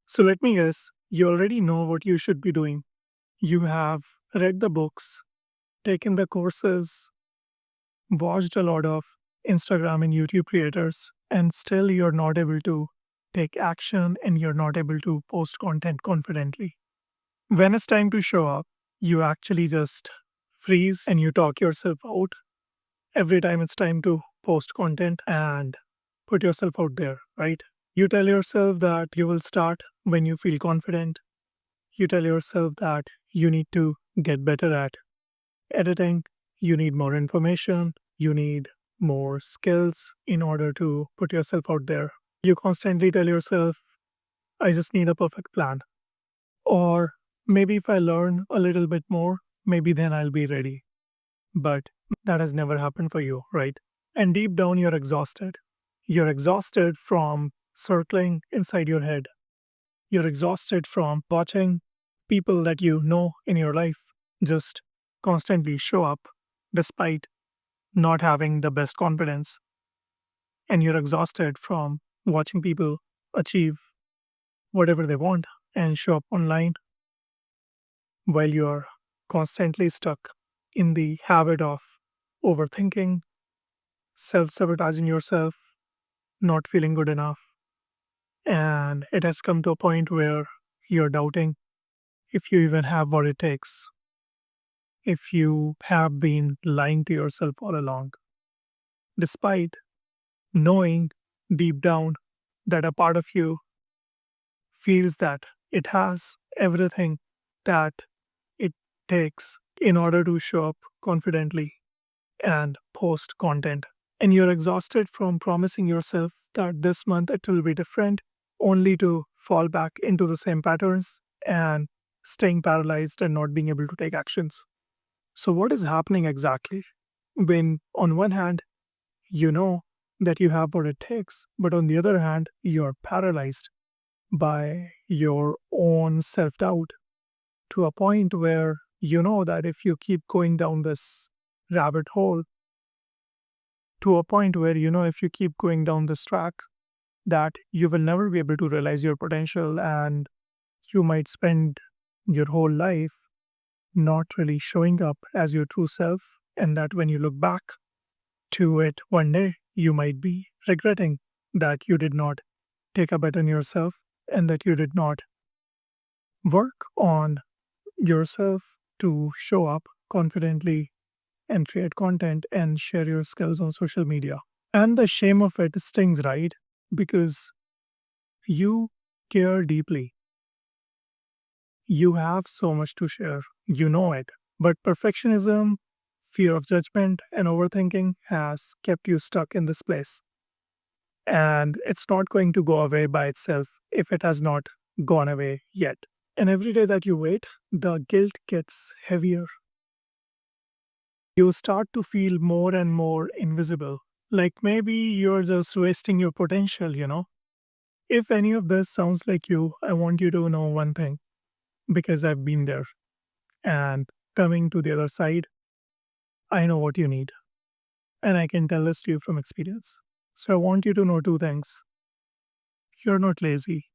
So let me guess, you already know what you should be doing. You have read the books, taken the courses, watched a lot of Instagram and YouTube creators, and still you're not able to take action and you're not able to post content confidently. When it's time to show up, you actually just freeze and you talk yourself out every time it's time to post content and put yourself out there, right? You tell yourself that you will start when you feel confident. You tell yourself that you need to get better at editing, you need more information, you need more skills in order to put yourself out there. You constantly tell yourself, I just need a perfect plan. Or maybe if I learn a little bit more, maybe then I'll be ready. But that has never happened for you, right? And deep down, you're exhausted. You're exhausted from circling inside your head. You're exhausted from watching people that you know in your life just constantly show up despite not having the best confidence. And you're exhausted from watching people achieve whatever they want and show up online while you're constantly stuck in the habit of overthinking, self sabotaging yourself, not feeling good enough. And it has come to a point where you're doubting if you even have what it takes, if you have been lying to yourself all along, despite knowing deep down that a part of you feels that it has everything that it takes in order to show up confidently and post content. And you're exhausted from promising yourself that this month it will be different, only to fall back into the same patterns and staying paralyzed and not being able to take actions. So, what is happening exactly? When, on one hand, you know that you have what it takes, but on the other hand, you're paralyzed by your own self doubt to a point where you know that if you keep going down this rabbit hole, to a point where you know if you keep going down this track, that you will never be able to realize your potential and you might spend your whole life not really showing up as your true self, and that when you look back to it one day, you might be regretting that you did not take a bet on yourself and that you did not work on yourself to show up confidently and create content and share your skills on social media. And the shame of it stings, right? Because you care deeply. You have so much to share. You know it. But perfectionism, fear of judgment, and overthinking has kept you stuck in this place. And it's not going to go away by itself if it has not gone away yet. And every day that you wait, the guilt gets heavier. You start to feel more and more invisible. Like maybe you're just wasting your potential. If any of this sounds like you, I want you to know one thing because I've been there. And coming to the other side, I know what you need. And I can tell this to you from experience. So I want you to know two things. You're not lazy,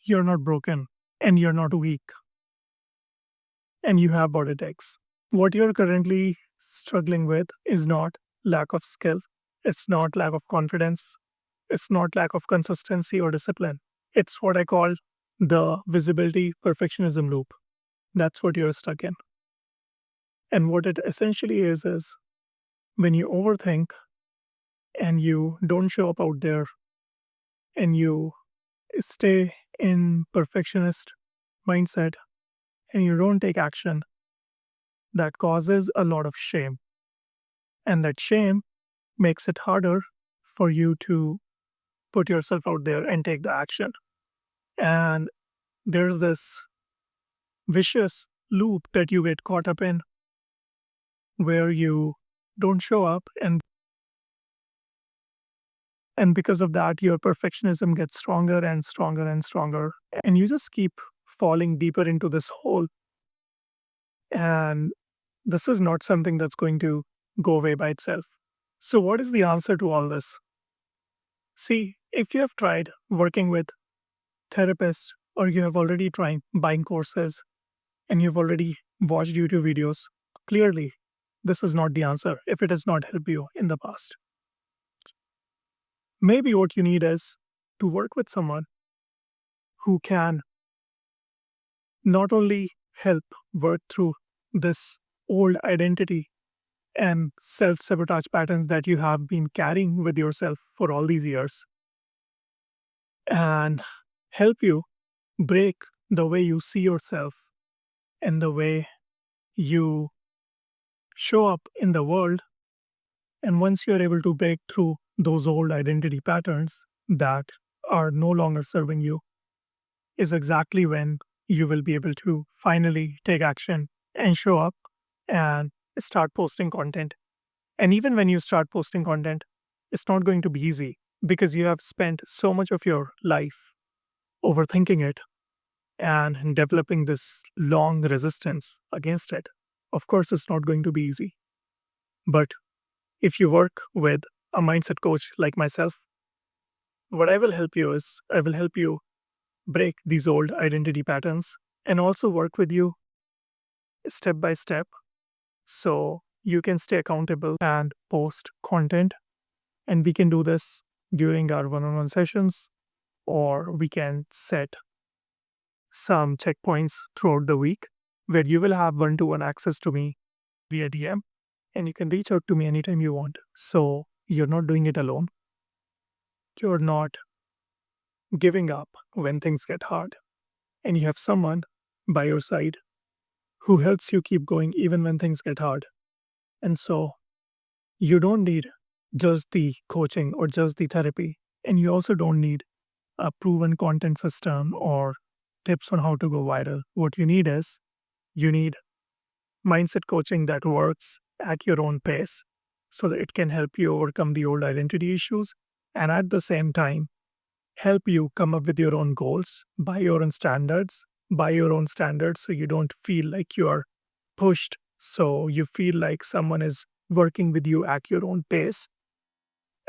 you're not broken, and you're not weak, and you have what it takes. What you're currently struggling with is not lack of skill, it's not lack of confidence, it's not lack of consistency or discipline. It's what I call the visibility perfectionism loop. That's what you're stuck in. And what it essentially is when you overthink and you don't show up out there and you stay in perfectionist mindset and you don't take action, that causes a lot of shame. And that shame makes it harder for you to put yourself out there and take the action. And there's this vicious loop that you get caught up in where you don't show up and because of that your perfectionism gets stronger and stronger and stronger and you just keep falling deeper into this hole. And this is not something that's going to go away by itself. So what is the answer to all this? See, if you have tried working with therapist or you have already tried buying courses and you've already watched YouTube videos, clearly this is not the answer if it has not helped you in the past. Maybe what you need is to work with someone who can not only help work through this old identity and self sabotage patterns that you have been carrying with yourself for all these years and help you break the way you see yourself and the way you show up in the world. And once you're able to break through those old identity patterns that are no longer serving you, is exactly when you will be able to finally take action and show up and start posting content. And even when you start posting content, it's not going to be easy because you have spent so much of your life overthinking it and developing this long resistance against it. Of course, it's not going to be easy. But if you work with a mindset coach like myself, what I will help you is I will help you break these old identity patterns and also work with you step by step so you can stay accountable and post content. And we can do this during our one on one sessions, or we can set some checkpoints throughout the week where you will have one to one access to me via DM and you can reach out to me anytime you want. So you're not doing it alone. You're not giving up when things get hard. And you have someone by your side who helps you keep going even when things get hard. And so you don't need just the coaching or just the therapy. And you also don't need a proven content system or tips on how to go viral. What you need is you need mindset coaching that works at your own pace so that it can help you overcome the old identity issues and at the same time help you come up with your own goals by your own standards so you don't feel like you are pushed, so you feel like someone is working with you at your own pace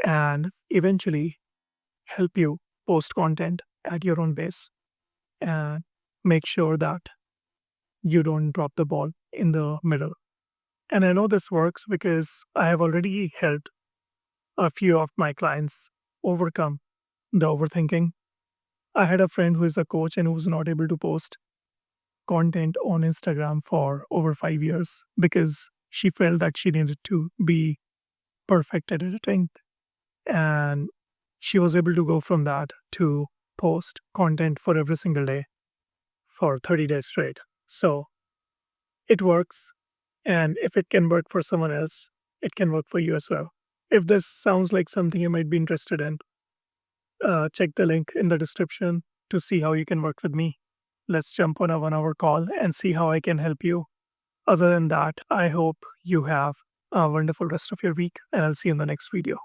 and eventually help you post content at your own pace and make sure that you don't drop the ball in the middle. And I know this works because I have already helped a few of my clients overcome the overthinking. I had a friend who is a coach and who was not able to post content on Instagram for over 5 years because she felt that she needed to be perfect at editing. And she was able to go from that to post content for every single day for 30 days straight. So it works. And if it can work for someone else, it can work for you as well. If this sounds like something you might be interested in, check the link in the description to see how you can work with me. Let's jump on a 1 hour call and see how I can help you. Other than that, I hope you have a wonderful rest of your week and I'll see you in the next video.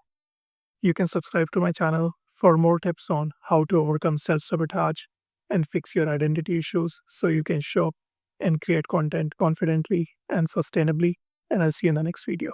You can subscribe to my channel for more tips on how to overcome self sabotage and fix your identity issues so you can show up and create content confidently and sustainably. And I'll see you in the next video.